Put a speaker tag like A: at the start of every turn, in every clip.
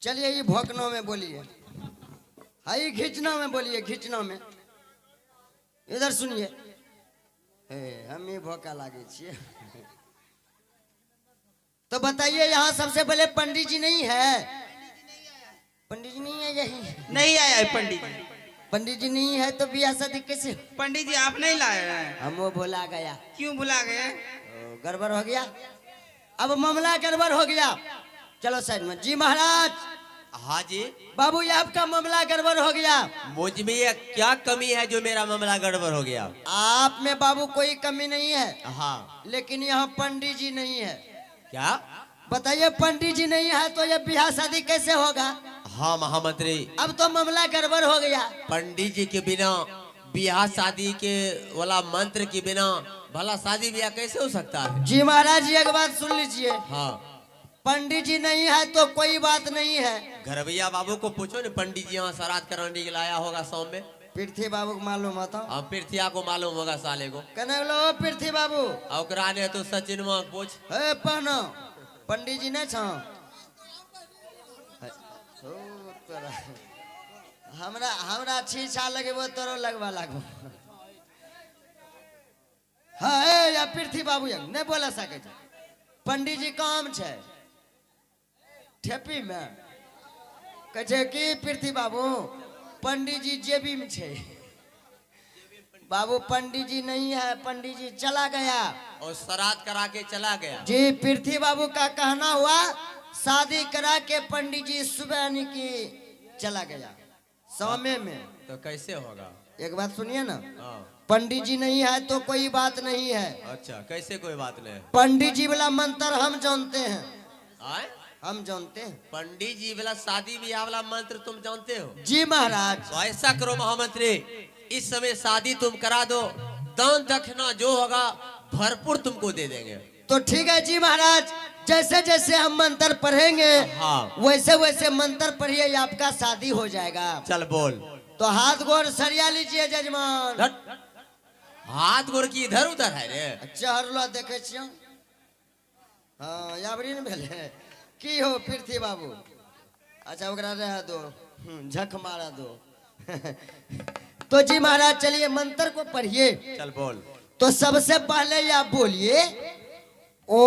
A: चलिए ये भोकनों में बोलिए, हाई खींचना में बोलिए, खींचना में। इधर सुनिए, हम ही भोका लागे छिए। तो बताइए यहाँ सबसे पहले पंडित जी नहीं है? पंडित जी नहीं है यही?
B: नहीं आया है पंडित जी।
A: पंडित जी नहीं है तो ब्याह शादी कैसे?
B: पंडित जी आप नहीं लाए हैं।
A: हम वो भुला गया।
B: क्यों भुला गए?
A: गड़बड़ हो गया, अब मामला गड़बड़ हो गया। चलो साइड में। जी महाराज।
C: हाँ जी
A: बाबू ये आपका मामला गड़बड़ हो गया।
C: मुझ में ये क्या कमी है जो मेरा मामला गड़बड़ हो गया?
A: आप में बाबू कोई कमी नहीं है,
C: हाँ
A: लेकिन यहाँ पंडित जी नहीं है।
C: क्या?
A: बताइए पंडित जी नहीं है तो ये ब्याह शादी कैसे होगा?
C: हाँ महामंत्री,
A: अब तो मामला गड़बड़ हो गया।
C: पंडित जी के बिना ब्याह शादी के वाला मंत्र के बिना भला शादी ब्याह कैसे हो सकता है?
A: जी महाराज जी एक बात सुन लीजिए,
C: हाँ
A: पंडित जी नहीं है तो कोई बात नहीं है।
C: घरभैया बाबू को पूछो न, पंडित जी यहाँ श्राद्ध कराने के लाया होगा शाम में।
A: पृथ्वी बाबू को मालूम होता?
C: अब पृथ्विया को मालूम होगा साले को।
A: कहने लो पृथ्वी बाबू।
C: ओकरा ने तो सचिन में पूछ।
A: हे पहनो, पंडित जी नहीं छो? हमरा हमरा छीछा लगे वो तोरो लगवा लागो। हाँ या पृथ्वी बाबू यंग नहीं बोला सके छे। पंडित जी काम छे ठेपी में कहे कि पृथ्वी बाबू पंडित जी जेबी में छे। बाबू पंडित जी नहीं है, पंडित जी चला गया
C: और श्राद्ध करा के चला गया।
A: जी पृथ्वी बाबू का कहना हुआ शादी करा के पंडित जी सुबह की चला गया समय में।
C: तो कैसे होगा?
A: एक बात सुनिए ना,
C: हाँ
A: पंडित जी नहीं है तो कोई बात नहीं है।
C: अच्छा कैसे कोई बात नहीं?
A: पंडित जी वाला मंत्र हम जानते हैं।
C: आए?
A: हम जानते हैं।
C: पंडित जी वाला शादी ब्याह वाला मंत्र तुम जानते हो?
A: जी महाराज।
C: तो ऐसा करो महामंत्री, इस समय शादी तुम करा दो, दान दक्षिणा जो होगा भरपूर तुमको दे देंगे।
A: तो ठीक है जी महाराज, जैसे जैसे हम मंत्र पढ़ेंगे
C: हाँ
A: वैसे वैसे मंत्र पढ़िए, आपका शादी हो जाएगा।
C: चल बोल।
A: तो हाथ गोर सरिया लीजिए जजमान।
C: हाथ गोर की इधर उधर है रे।
A: चहरलो देखे छियो। हाँ याबरी न भेले की हो पृथ्वी बाबू? अच्छा ओकरा रह दो, झक मारा दो। तो जी महाराज चलिए मंत्र को पढ़िए।
C: चल बोल।
A: तो सबसे पहले आप बोलिए ओम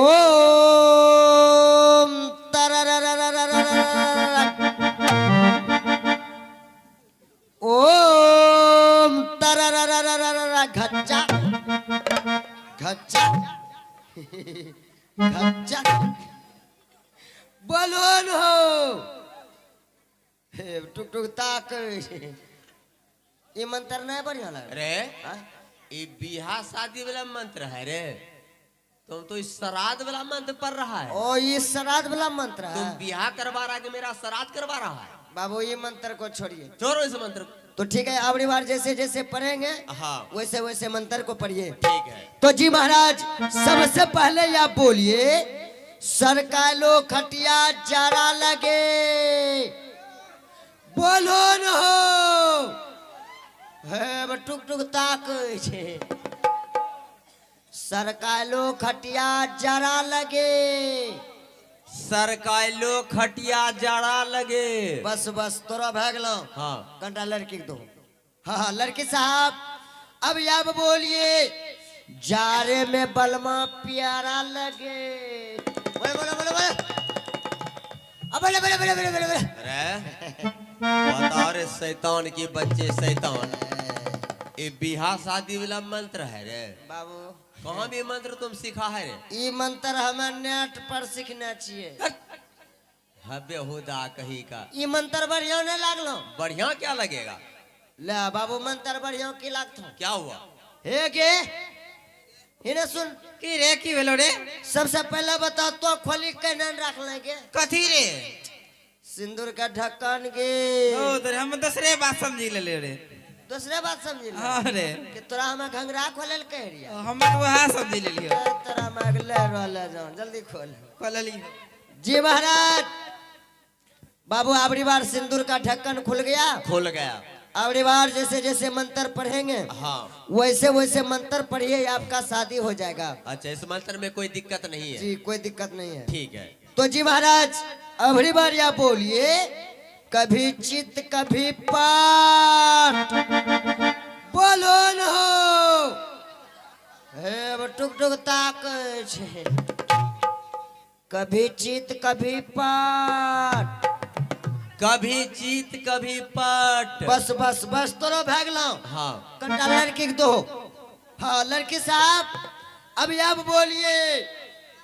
A: ओम घच्चा घच्चा घच्चा बोलो हो। टुक टुक ताक ये मंत्र नहीं बढ़िया लग
C: रे ये बियाह शादी वाला मंत्र है रे, तुम तो इस श्राद्ध वाला मंत्र पढ़ रहा है।
A: ओ ये श्राद्ध वाला मंत्र है।
C: तुम बियाह करवा रहा है कि मेरा श्राद्ध करवा रहा है?
A: बाबू ये मंत्र को छोड़िए।
C: छोड़ो इस मंत्र को।
A: तो ठीक है अगली बार जैसे जैसे पढ़ेंगे
C: हाँ
A: वैसे वैसे मंत्र को पढ़िए।
C: ठीक है।
A: तो जी महाराज सबसे पहले आप बोलिए सरकालो खटिया जरा लगे। बोलो न हो। है टुक टुक ताक छे। सरकालो खटिया जरा लगे।
C: सरकालो खटिया जड़ा लगे।
A: बस बस तोरा भाग लो।
C: हाँ
A: कंटा लड़की दो। हाँ हाँ लड़की साहब अब आप बोलिए जारे में बलमा प्यारा लगे। बोले बोले बोले बोले। अब बोले बोले बोले बोले बोले बोले।
C: अरे बताओ रे शैतान की बच्चे शैतान, ये बियाह शादी वाला मंत्र है रे
A: बाबू।
C: कहाँ भी मंत्र तुम सीखा है रे?
A: ये मंत्र हमें नेट पर सीखना चाहिए।
C: हबे हुदा कहीं का।
A: ये मंत्र बढ़िया नहीं लागलो?
C: बढ़िया क्या लगेगा?
A: ले बाबू मंत्र बढ़िया की लागतो?
C: क्या हुआ?
A: हे के इन्हें सुन
B: की रे की भेलो रे?
A: सबसे पहले बता तो खोली कहना रख लेंगे
B: कथी रे?
A: सिंदूर का ढक्कन के।
B: ओ तो हम दूसरे बात समझी ले रे।
A: दूसरे बात समझी ले।
B: हाँ रे
A: कि तोरा हमें घंगरा खोलल कह रिया।
B: हम वहाँ समझी ले लियो।
A: तोरा हम अगले रोले जाओ जल्दी खोल।
B: खोल लियो।
A: जी महाराज। बाबू आबरी बार सिंदूर का ढक्कन खुल गया।
C: खुल गया।
A: आबरी बार जैसे जैसे मंत्र पढ़ेंगे
C: हाँ
A: वैसे वैसे मंत्र पढ़िए, आपका शादी हो जाएगा।
C: अच्छा इस मंत्र में कोई दिक्कत नहीं है?
A: जी कोई दिक्कत नहीं है।
C: ठीक है।
A: तो जी महाराज अबरी बार या बोलिए, कभी चित कभी पाठ, बोलो न हो। हे अब टुक टुक ताकै छै, कभी चित कभी पाठ।
C: कभी जीत कभी पट।
A: बस बस बस तोरो भए गेलौ।
C: हाँ
A: कटा लड़की के दो। हाँ लड़की साहब, अब बोलिए,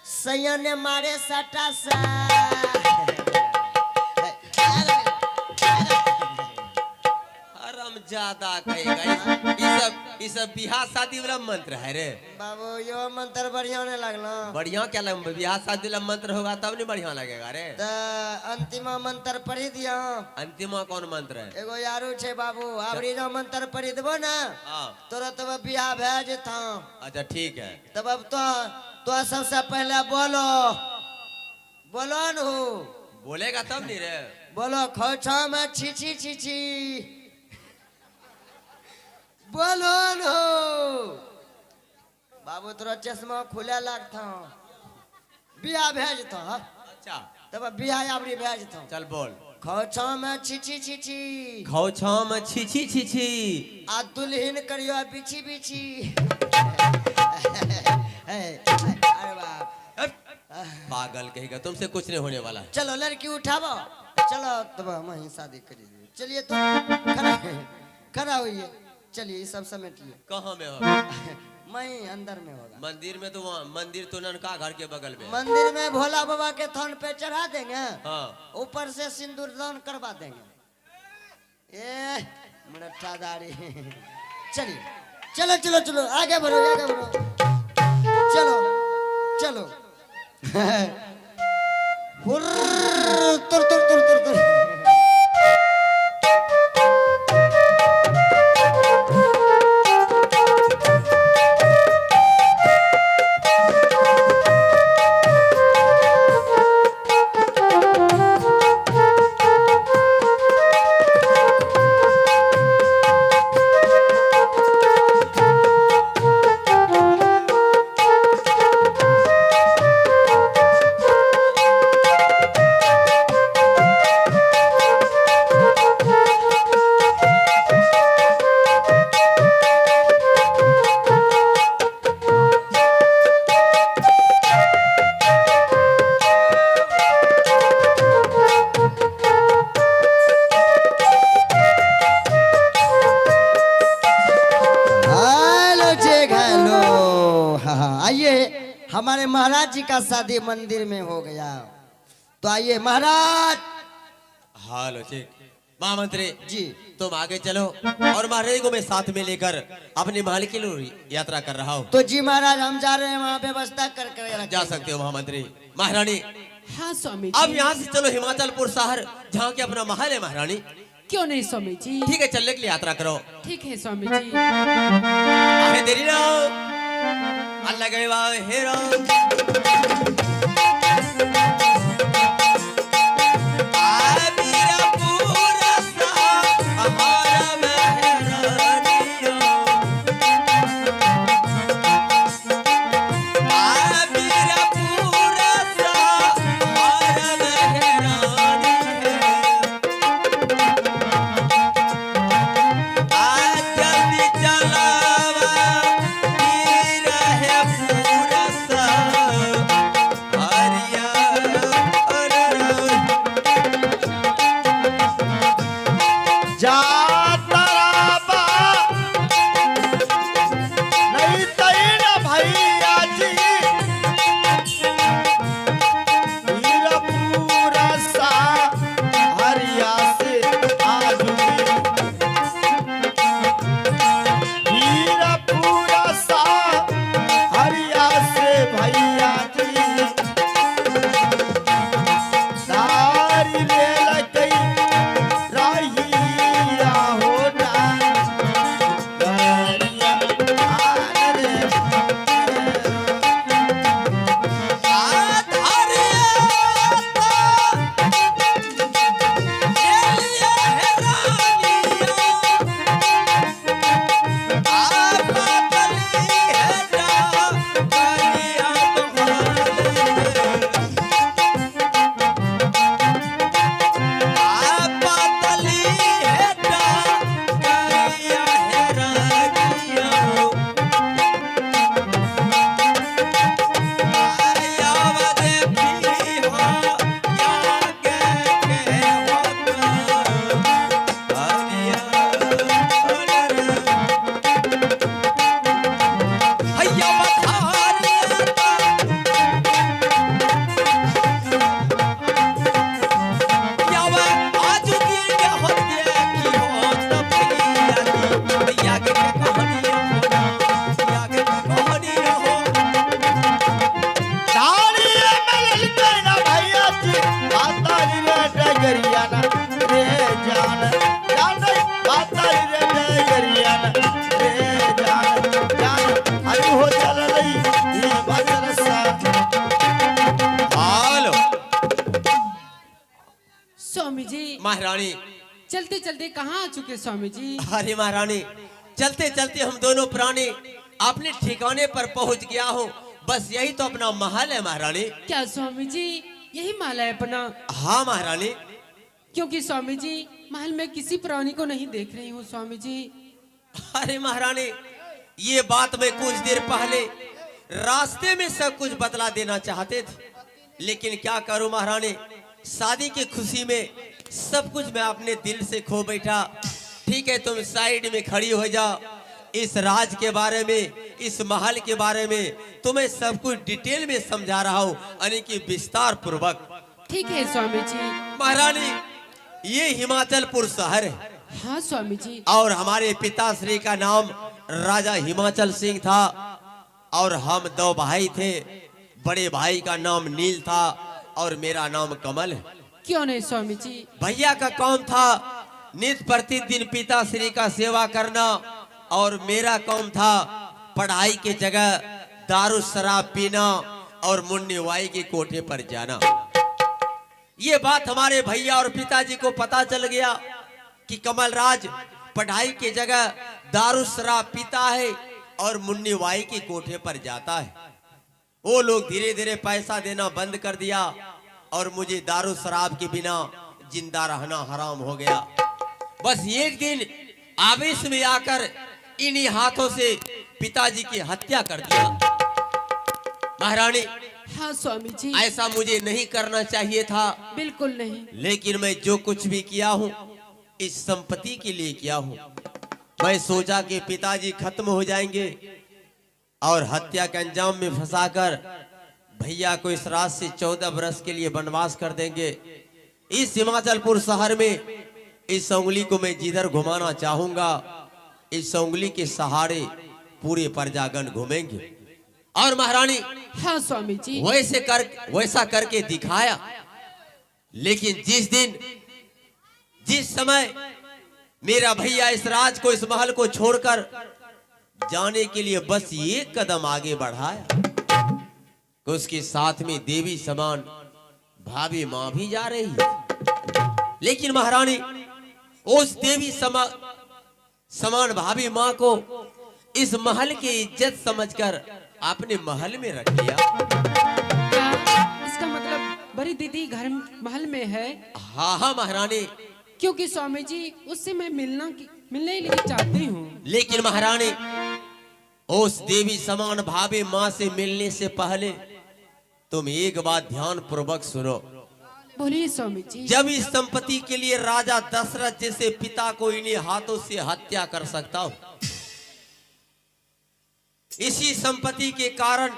A: सैया ने मारे सटा सा।
C: हरम ज्यादा कहेगा। ई सब बियाह शादी वाला मंत्र है रे।
A: बाबू यो मंत्र बढ़िया नहीं लगना।
C: बढ़िया क्या लग, बियाह शादी वाला मंत्र होगा तब नहीं बढ़िया लगेगा रे।
A: तो अंतिमा मंत्र पढ़ी दिया।
C: अंतिमा कौन मंत्र है?
A: एगो यारू छे बाबू, आबरी जो मंत्र पढ़ी देबो ना,
C: हाँ
A: तोरा तब बियाह भए जेता।
C: अच्छा ठीक है।
A: तब अब तो सबसे पहले बोलो, बोलो न हो।
C: बोलेगा तब नहीं रे।
A: बोलो खोचा में छी छी, बोलो न हो। बाबू तोरा चश्मा खुले लगता, बियाह भए जेता।
C: अच्छा
A: तब बियाह आबरी भए जेता।
C: चल बोल।
A: खोचा में छी छी,
C: खौछा में छी छी छी छी,
A: आ दुल्हन करियो बिछी बिछी। अरे बाप,
C: पागल कहेगा, तुमसे कुछ नहीं होने वाला है।
A: चलो लड़की उठाओ, चलो तब हम ही शादी करिए। चलिए तो खड़ा होइए, चलिए ये सब समेटिए।
C: कहाँ में होगा?
A: मैं अंदर में होगा।
C: मंदिर में तो वहाँ, मंदिर तो ननका घर के बगल में है।
A: मंदिर में भोला बाबा के थान पे चढ़ा देंगे,
C: हाँ
A: ऊपर से सिंदूर दान करवा देंगे। ए मठ्ठादारी, चलिए चलो चलो चलो आगे बढ़ो, आगे बढ़ो, चलो चलो। हुर्र, तुर तुर तुर तुर तुर। आइए, हमारे महाराज जी का शादी मंदिर में हो गया, तो आइए महाराज।
C: हालो ठीक। महामंत्री
A: जी
C: तुम आगे चलो और महाराज को मैं साथ में लेकर अपने महल के लिए यात्रा कर रहा हूँ।
A: तो जी महाराज हम जा रहे हैं, वहाँ व्यवस्था कर कर
C: जा सकते हो महामंत्री। महारानी
D: हाँ स्वामी
C: अब
D: जी।
C: यहाँ से चलो हिमाचलपुर शहर, जहाँ के अपना महल है महारानी।
D: क्यों नहीं स्वामी जी,
C: ठीक है चलने के लिए यात्रा करो।
D: ठीक है स्वामी जी।
C: आगे देरी ना हो। अल्लाह गए वाह हेरो।
A: गरियाना रे जान जान माता रे गरियाना रे जान जान अरे हो चल रही ये बरसा
C: हेलो
D: स्वामी जी
C: महारानी।
D: चलते चलते कहाँ आ चुके स्वामी जी?
C: अरे महारानी, चलते चलते हम दोनों प्राणी अपने ठिकाने पर पहुंच गया हूँ। बस यही तो अपना महल है महारानी।
D: क्या स्वामी जी यही महल है अपना?
C: हाँ महारानी।
D: क्योंकि स्वामी जी महल में किसी प्राणी को नहीं देख रही हूँ स्वामी जी।
C: अरे महारानी, ये बात मैं कुछ देर पहले रास्ते में सब कुछ बतला देना चाहते थे, लेकिन क्या करूं महारानी, शादी की खुशी में सब कुछ मैं अपने दिल से खो बैठा। ठीक है, तुम साइड में खड़ी हो जाओ। इस राज के बारे में, इस महल के बारे में तुम्हें सब कुछ डिटेल में समझा रहा हूँ, यानी कि विस्तार पूर्वक।
D: ठीक है स्वामी जी।
C: महारानी, ये हिमाचलपुर शहर है
D: हाँ स्वामी जी।
C: और हमारे पिताश्री का नाम राजा हिमाचल सिंह था और हम दो भाई थे। बड़े भाई का नाम नील था और मेरा नाम कमल है।
D: क्यों नहीं स्वामी जी?
C: भैया का काम था नित्य प्रतिदिन पिताश्री का सेवा करना और मेरा काम था पढ़ाई के जगह दारू शराब पीना और मुन्नी वाई के कोठे पर जाना। ये बात हमारे भैया और पिताजी को पता चल गया कि कमलराज पढ़ाई की जगह दारू शराब पीता है और मुन्नी वाई के कोठे पर जाता है। वो लोग धीरे धीरे पैसा देना बंद कर दिया और मुझे दारू शराब के बिना जिंदा रहना हराम हो गया। बस एक दिन आवेश में आकर इन्हीं हाथों से पिताजी की हत्या कर दिया। महारानी,
D: हाँ स्वामी जी।
C: ऐसा मुझे नहीं करना चाहिए था,
D: बिल्कुल नहीं।
C: लेकिन मैं जो कुछ भी किया हूँ इस संपत्ति के लिए किया हूँ। मैं सोचा कि पिताजी खत्म हो जाएंगे और हत्या के अंजाम में फंसाकर भैया को इस रात से 14 बरस के लिए वनवास कर देंगे। इस हिमाचलपुर शहर में इस उंगली को मैं जिधर घुमाना चाहूंगा, इस उंगली के सहारे पूरे प्रजागण घूमेंगे। और महारानी,
D: हाँ स्वामी जी।
C: वैसा करके दिखाया। लेकिन जिस दिन, जिस समय मेरा भैया इस राज को, इस महल को छोड़कर जाने के लिए बस एक कदम आगे बढ़ाया, तो उसके साथ में देवी समान भाभी मां भी जा रही है। लेकिन महारानी, उस देवी समान भाभी मां को इस महल की इज्जत समझकर आपने महल में रख लिया।
D: क्या इसका मतलब बड़ी दीदी घर महल में है?
C: हाँ हाँ महारानी।
D: क्योंकि स्वामी जी उससे मैं मिलने लिए चाहती हूँ।
C: लेकिन महारानी, उस देवी समान भाभी मां से मिलने से पहले तुम एक बात ध्यान पूर्वक सुनो।
D: बोलिए स्वामी जी।
C: जब इस संपत्ति के लिए राजा दशरथ जैसे पिता को इन्हीं हाथों से हत्या कर सकता हूं, इसी संपत्ति के कारण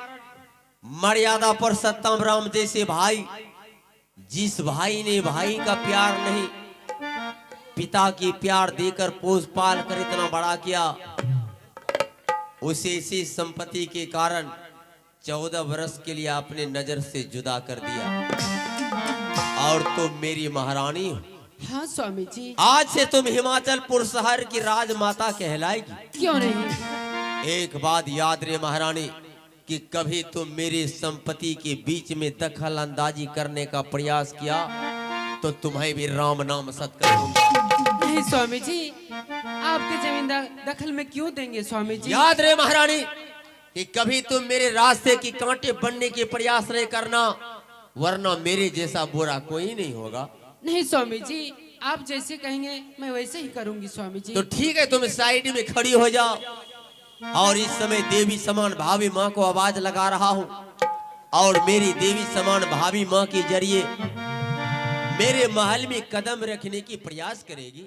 C: मर्यादा पुरुषोत्तम राम जैसे भाई, जिस भाई ने भाई का प्यार नहीं पिता की प्यार देकर पोस पाल कर इतना बड़ा किया, उसे इसी संपत्ति के कारण 14 वर्ष के लिए अपने नजर से जुदा कर दिया। और तुम मेरी महारानी हो।
D: हाँ स्वामी जी।
C: आज से तुम हिमाचलपुर शहर की राजमाता कहलाएगी।
D: क्यों नहीं?
C: एक बात याद रहे महारानी, कि कभी तुम मेरी संपत्ति के बीच में दखल अंदाजी करने का प्रयास किया तो तुम्हें भी राम नाम सत कर दूंगा।
D: नहीं स्वामी जी, आपके जमींदार दखल में क्यों देंगे स्वामी जी?
C: याद रहे महारानी कि कभी तुम मेरे रास्ते की कांटे बनने के प्रयास नहीं करना, वरना मेरे जैसा बुरा कोई नहीं होगा।
D: नहीं स्वामी जी, आप जैसे कहेंगे मैं वैसे ही करूंगी स्वामी जी।
C: तो ठीक है, तुम साइड में खड़ी हो जाओ। और इस समय देवी समान भाभी माँ को आवाज लगा रहा हूँ, और मेरी देवी समान भाभी माँ के जरिए मेरे महल में कदम रखने की प्रयास करेगी।